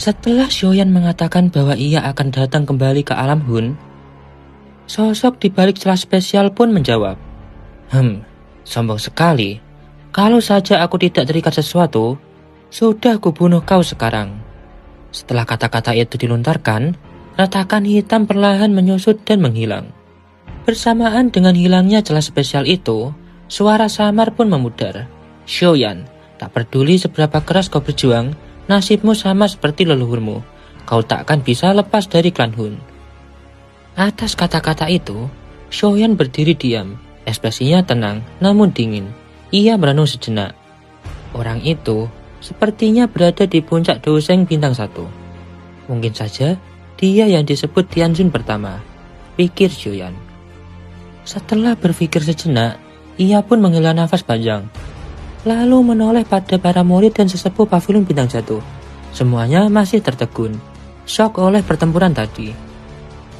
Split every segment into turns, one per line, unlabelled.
Setelah Xiaoyan mengatakan bahwa ia akan datang kembali ke alam Hun, sosok di balik celah spesial pun menjawab, sombong sekali. Kalau saja aku tidak terikat sesuatu, sudah kubunuh kau sekarang. Setelah kata-kata itu dilontarkan, retakan hitam perlahan menyusut dan menghilang. Bersamaan dengan hilangnya celah spesial itu, suara samar pun memudar. Xiaoyan, tak peduli seberapa keras kau berjuang, nasibmu sama seperti leluhurmu. Kau takkan bisa lepas dari klan Hun. Atas kata-kata itu, Xiaoyan berdiri diam. Ekspresinya tenang, namun dingin. Ia merenung sejenak. Orang itu sepertinya berada di puncak Douseng bintang 1. Mungkin saja dia yang disebut Tianjun pertama, pikir Xiaoyan. Setelah berpikir sejenak, ia pun menghela nafas panjang. Lalu menoleh pada para murid dan sesepuh pavilion bintang 1. Semuanya masih tertegun, syok oleh pertempuran tadi.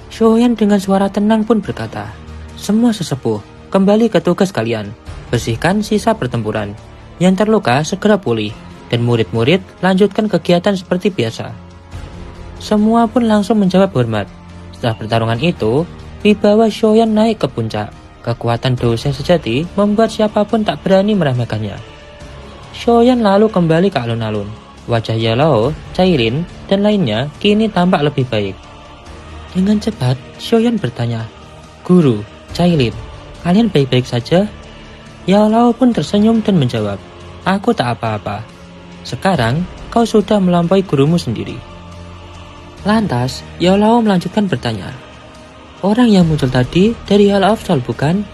Xiaoyan dengan suara tenang pun berkata, "Semua sesepuh, kembali ke tugas kalian. Bersihkan sisa pertempuran. Yang terluka segera pulih, dan murid-murid lanjutkan kegiatan seperti biasa." Semua pun langsung menjawab hormat. Setelah pertarungan itu, wibawa Xiaoyan naik ke puncak. Kekuatan Douseng sejati membuat siapapun tak berani meremehkannya. Xiaoyan lalu kembali ke alun-alun. Wajah Yellow, Cailin, dan lainnya kini tampak lebih baik. Dengan cepat, Xiaoyan bertanya, "Guru, Cailin, kalian baik-baik saja?" Yellow pun tersenyum dan menjawab, "Aku tak apa-apa. Sekarang, kau sudah melampaui gurumu sendiri." Lantas, Yellow melanjutkan bertanya, "Orang yang muncul tadi dari Hall of Soul bukan?"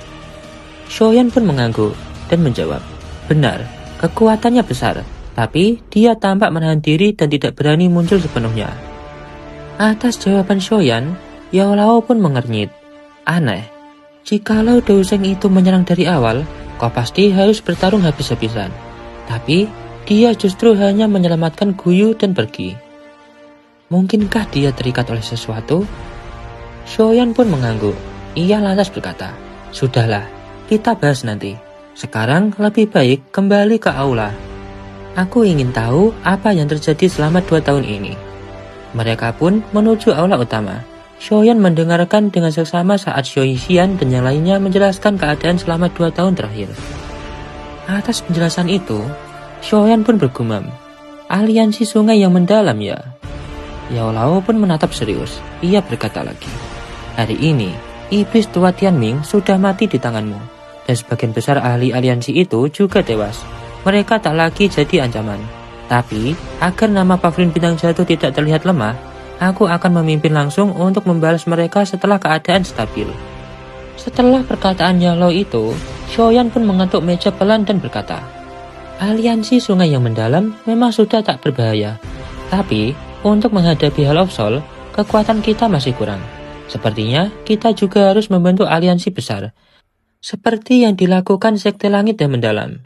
Xiaoyan pun mengangguk dan menjawab, "Benar, kekuatannya besar, tapi dia tampak menahan diri dan tidak berani muncul sepenuhnya." Atas jawaban Xiaoyan, Yao Lao pun mengernyit. Aneh, jikalau Douseng itu menyerang dari awal, kau pasti harus bertarung habis-habisan. Tapi, dia justru hanya menyelamatkan Guyu dan pergi. Mungkinkah dia terikat oleh sesuatu? Xiaoyan pun mengangguk. Ia lantas berkata, "Sudahlah, kita bahas nanti. Sekarang lebih baik kembali ke aula. Aku ingin tahu apa yang terjadi selama 2 tahun ini." Mereka pun menuju aula utama. Xiaoyan mendengarkan dengan seksama saat Xiao Xian dan yang lainnya menjelaskan keadaan selama 2 tahun terakhir. Atas penjelasan itu, Xiaoyan pun bergumam, "Aliansi sungai yang mendalam ya?" Yao Lao pun menatap serius. Ia berkata lagi, "Hari ini, iblis tua Tianming sudah mati di tanganmu, dan sebagian besar ahli aliansi itu juga tewas. Mereka tak lagi jadi ancaman. Tapi, agar nama pavilion bintang jatuh tidak terlihat lemah, aku akan memimpin langsung untuk membalas mereka setelah keadaan stabil." Setelah perkataan Yao Lao itu, Xiaoyan pun mengetuk meja pelan dan berkata, "Aliansi sungai yang mendalam memang sudah tak berbahaya. Tapi, untuk menghadapi Hall of Soul, kekuatan kita masih kurang. Sepertinya kita juga harus membentuk aliansi besar, seperti yang dilakukan Sekte Langit yang Mendalam."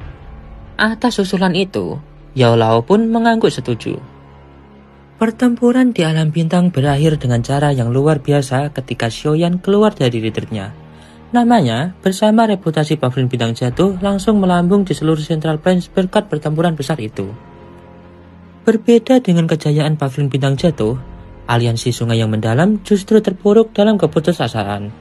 Atas usulan itu, Yao Lao pun mengangguk setuju. Pertempuran di alam bintang berakhir dengan cara yang luar biasa ketika Xiaoyan keluar dari retreatnya. Namanya, bersama reputasi pavilion bintang jatuh langsung melambung di seluruh Central Plains berkat pertempuran besar itu. Berbeda dengan kejayaan pavilion bintang jatuh, aliansi sungai yang mendalam justru terpuruk dalam keputusasaan.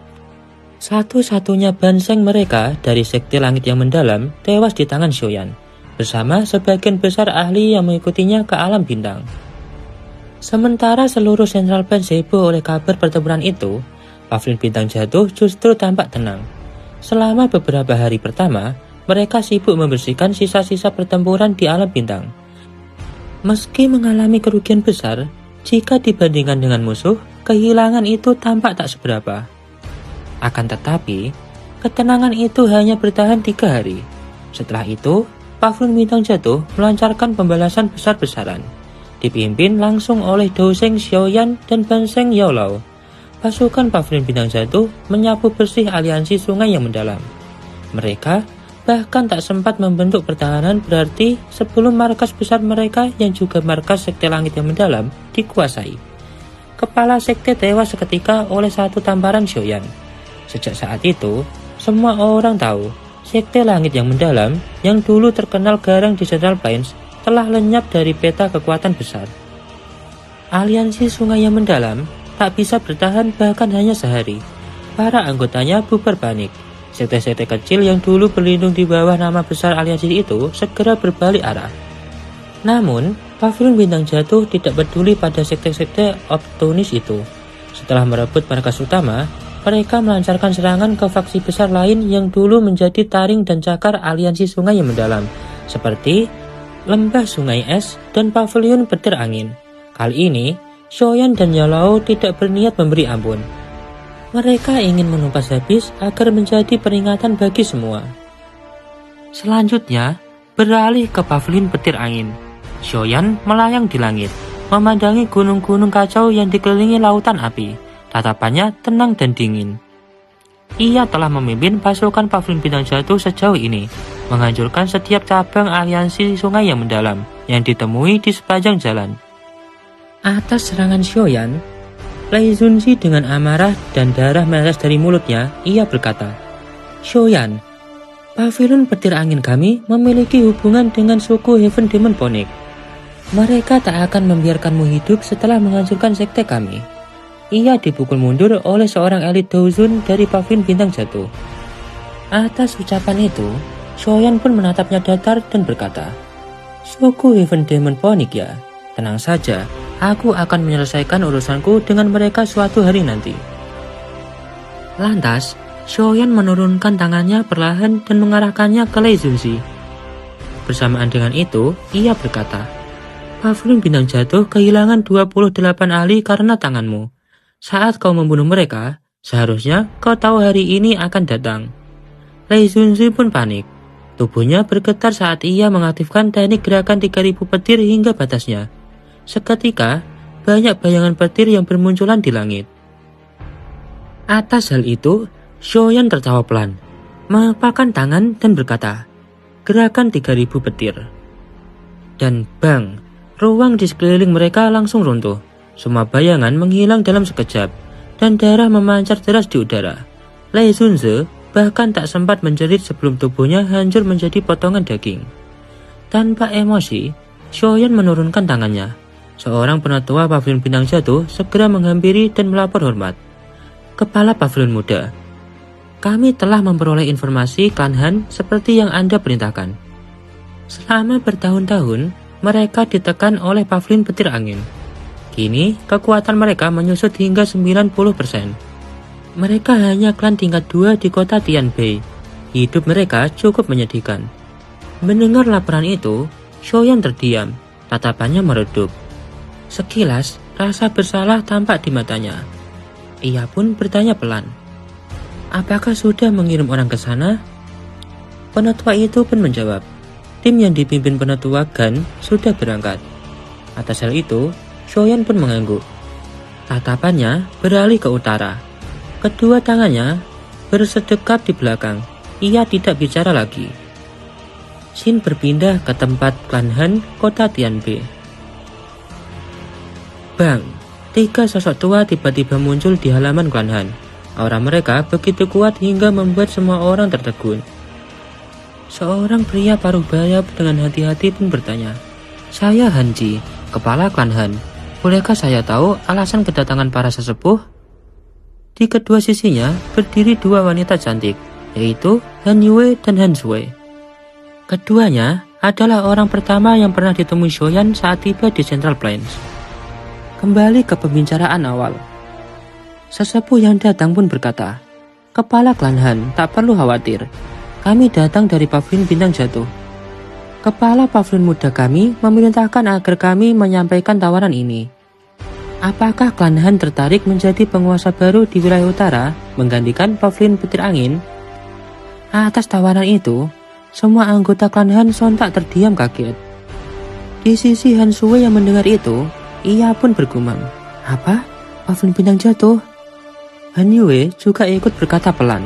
Satu-satunya banseng mereka dari Sekte Langit yang Mendalam tewas di tangan Xiaoyan, bersama sebagian besar ahli yang mengikutinya ke alam bintang. Sementara seluruh Central Plains heboh oleh kabar pertempuran itu, pavilion bintang jatuh justru tampak tenang. Selama beberapa hari pertama, mereka sibuk membersihkan sisa-sisa pertempuran di alam bintang. Meski mengalami kerugian besar, jika dibandingkan dengan musuh, kehilangan itu tampak tak seberapa. Akan tetapi, ketenangan itu hanya bertahan 3 hari. Setelah itu, pavilion bintang jatuh melancarkan pembalasan besar-besaran, dipimpin langsung oleh Douseng Xiaoyan dan Banseng Yao Lao. Pasukan pavilion bintang jatuh menyapu bersih aliansi sungai yang mendalam. Mereka bahkan tak sempat membentuk pertahanan berarti sebelum markas besar mereka yang juga markas Sekte Langit yang Mendalam dikuasai. Kepala sekte tewas seketika oleh satu tamparan Xiaoyan. Sejak saat itu, semua orang tahu Sekte Langit yang Mendalam yang dulu terkenal garang di Central Plains telah lenyap dari peta kekuatan besar. Aliansi Sungai yang Mendalam tak bisa bertahan bahkan hanya sehari. Para anggotanya bubar panik. Sekte-sekte kecil yang dulu berlindung di bawah nama besar aliansi itu segera berbalik arah. Namun, Pavilion Bintang Jatuh tidak peduli pada sekte-sekte optonis itu. Setelah merebut markas utama, mereka melancarkan serangan ke faksi besar lain yang dulu menjadi taring dan cakar aliansi Sungai yang Mendalam, seperti Lembah Sungai Es dan Pavilion Petir Angin. Kali ini, Xiaoyan dan Yalao tidak berniat memberi ampun. Mereka ingin menumpas habis agar menjadi peringatan bagi semua. Selanjutnya, beralih ke Pavilion Petir Angin. Xiaoyan melayang di langit, memandangi gunung-gunung kacau yang dikelilingi lautan api. Tatapannya tenang dan dingin. Ia telah memimpin pasukan Pavilion Bintang Jatuh sejauh ini, menghancurkan setiap cabang aliansi Sungai yang Mendalam yang ditemui di sepanjang jalan. Atas serangan Xiaoyan, Lei Zunzi dengan amarah dan darah menetes dari mulutnya, ia berkata, "Xiaoyan, Pavilion Petir Angin kami memiliki hubungan dengan suku Heaven Demon Phoenix. Mereka tak akan membiarkanmu hidup setelah menghancurkan sekte kami." Ia dipukul mundur oleh seorang elit Douzun dari Pavilion Bintang Jatuh. Atas ucapan itu, Xiaoyan pun menatapnya datar dan berkata, "Suku Heaven Demon Phoenix ya, tenang saja, aku akan menyelesaikan urusanku dengan mereka suatu hari nanti." Lantas, Xiaoyan menurunkan tangannya perlahan dan mengarahkannya ke Lei Zunzi. Bersamaan dengan itu, ia berkata, "Pavilion Bintang Jatuh kehilangan 28 ahli karena tanganmu. Saat kau membunuh mereka, seharusnya kau tahu hari ini akan datang." Lei Zunzi pun panik. Tubuhnya bergetar saat ia mengaktifkan teknik gerakan 3000 petir hingga batasnya. Seketika, banyak bayangan petir yang bermunculan di langit. Atas hal itu, Xiaoyan tertawa pelan, mengepalkan tangan dan berkata, "Gerakan 3000 petir." Dan bang, ruang di sekeliling mereka langsung runtuh. Semua bayangan menghilang dalam sekejap, dan darah memancar deras di udara. Lei Zunzi bahkan tak sempat menjerit sebelum tubuhnya hancur menjadi potongan daging. Tanpa emosi, Xiaoyan menurunkan tangannya. Seorang penatua Pavilion Bintang Jatuh segera menghampiri dan melapor hormat. "Kepala Pavilion Muda, kami telah memperoleh informasi Klan Han seperti yang Anda perintahkan. Selama bertahun-tahun, mereka ditekan oleh Pavilion Petir Angin. Kini, kekuatan mereka menyusut hingga 90%. Mereka hanya klan tingkat 2 di kota Tianbei. Hidup mereka cukup menyedihkan." Mendengar laporan itu, Xiaoyan terdiam, tatapannya meredup. Sekilas, rasa bersalah tampak di matanya. Ia pun bertanya pelan, "Apakah sudah mengirim orang ke sana?" Penatua itu pun menjawab, "Tim yang dipimpin penatua Gan sudah berangkat." Atas hal itu, Xiaoyan pun mengangguk. Tatapannya beralih ke utara. Kedua tangannya bersedekap di belakang. Ia tidak bicara lagi. Xin berpindah ke tempat Klan Han, kota Tianbei. Bang, 3 sosok tua tiba-tiba muncul di halaman Klan Han. Aura mereka begitu kuat hingga membuat semua orang tertegun. Seorang pria paruh baya dengan hati-hati pun bertanya, "Saya Hanji, kepala Klan Han. Bolehkah saya tahu alasan kedatangan para sesepuh?" Di kedua sisinya berdiri 2 wanita cantik, yaitu Han Yue dan Han Shui. Keduanya adalah orang pertama yang pernah ditemui Xiaoyan saat tiba di Central Plains. Kembali ke pembicaraan awal. Sesepuh yang datang pun berkata, "Kepala Klan Han, tak perlu khawatir. Kami datang dari Pavilion Bintang Jatuh. Kepala Pavilion Muda kami memerintahkan agar kami menyampaikan tawaran ini. Apakah Klan Han tertarik menjadi penguasa baru di wilayah utara, menggantikan Pavilion Petir Angin?" Atas tawaran itu, semua anggota Klan Han sontak terdiam kaget. Di sisi Han Shui yang mendengar itu, ia pun bergumam, "Apa? Pavilion Bintang Jatuh?" Han Yue juga ikut berkata pelan,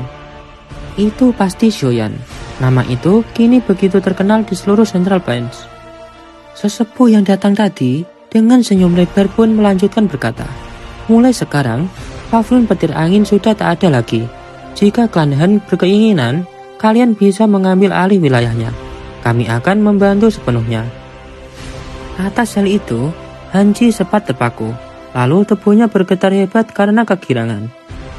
"Itu pasti Xiaoyan. Nama itu kini begitu terkenal di seluruh Central Plains." Sesepuh yang datang tadi dengan senyum lebar pun melanjutkan berkata, "Mulai sekarang, Pavilion Petir Angin sudah tak ada lagi. Jika Klan Han berkeinginan, kalian bisa mengambil alih wilayahnya. Kami akan membantu sepenuhnya." Atas hal itu, Hanji sempat terpaku, lalu tubuhnya bergetar hebat karena kegirangan.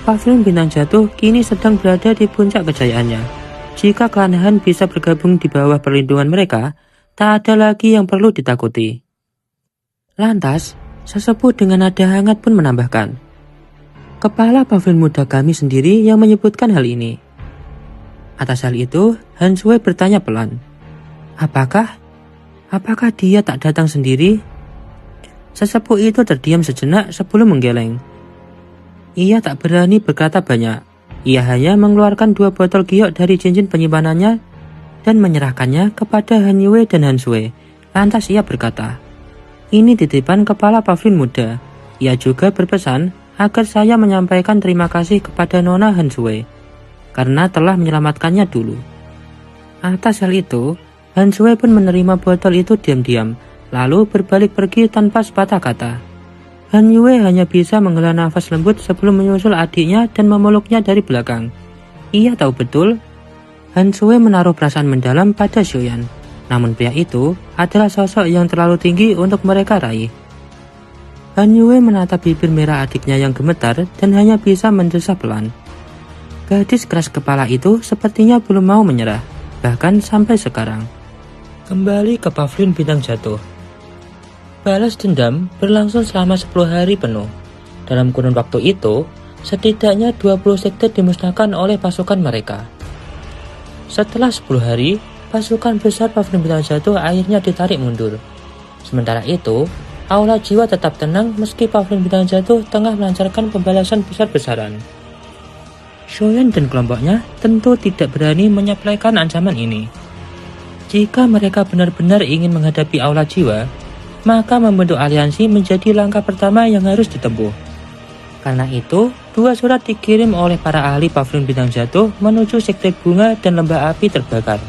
Pavilion Bintang Jatuh kini sedang berada di puncak kejayaannya. Jika klan Han bisa bergabung di bawah perlindungan mereka, tak ada lagi yang perlu ditakuti. Lantas, sesepuh dengan nada hangat pun menambahkan, kepala pavilion muda kami sendiri yang menyebutkan hal ini. Atas hal itu, Han Sui bertanya pelan, Apakah dia tak datang sendiri? Sesepuh itu terdiam sejenak sebelum menggeleng. Ia tak berani berkata banyak. Ia hanya mengeluarkan 2 botol giok dari cincin penyimpanannya dan menyerahkannya kepada Han Yue dan Han Sui. Lantas ia berkata, ini titipan kepala pavilion muda. Ia juga berpesan agar saya menyampaikan terima kasih kepada Nona Han Sui karena telah menyelamatkannya dulu. Atas hal itu, Han Sui pun menerima botol itu diam-diam, lalu berbalik pergi tanpa sepatah kata. Han Yue hanya bisa menghela nafas lembut sebelum menyusul adiknya dan memeluknya dari belakang. Ia tahu betul, Han Sui menaruh perasaan mendalam pada Xiaoyan. Namun pria itu adalah sosok yang terlalu tinggi untuk mereka raih. Han Yue menatap bibir merah adiknya yang gemetar dan hanya bisa mendesah pelan. Gadis keras kepala itu sepertinya belum mau menyerah, bahkan sampai sekarang. Kembali ke Pavilion Bintang Jatuh. Balas dendam berlangsung selama 10 hari penuh. Dalam kurun waktu itu, setidaknya 20 sekte dimusnahkan oleh pasukan mereka. Setelah 10 hari, pasukan besar Pavilion Bintang Jatuh akhirnya ditarik mundur. Sementara itu, Aula Jiwa tetap tenang meski Pavilion Bintang Jatuh tengah melancarkan pembalasan besar-besaran. Xiaoyan dan kelompoknya tentu tidak berani menyepelekan ancaman ini. Jika mereka benar-benar ingin menghadapi Aula Jiwa, maka membentuk aliansi menjadi langkah pertama yang harus ditempuh. Karena itu, 2 surat dikirim oleh para ahli Pavilion Bintang Jatuh menuju Sekte Bunga dan Lembah Api Terbakar.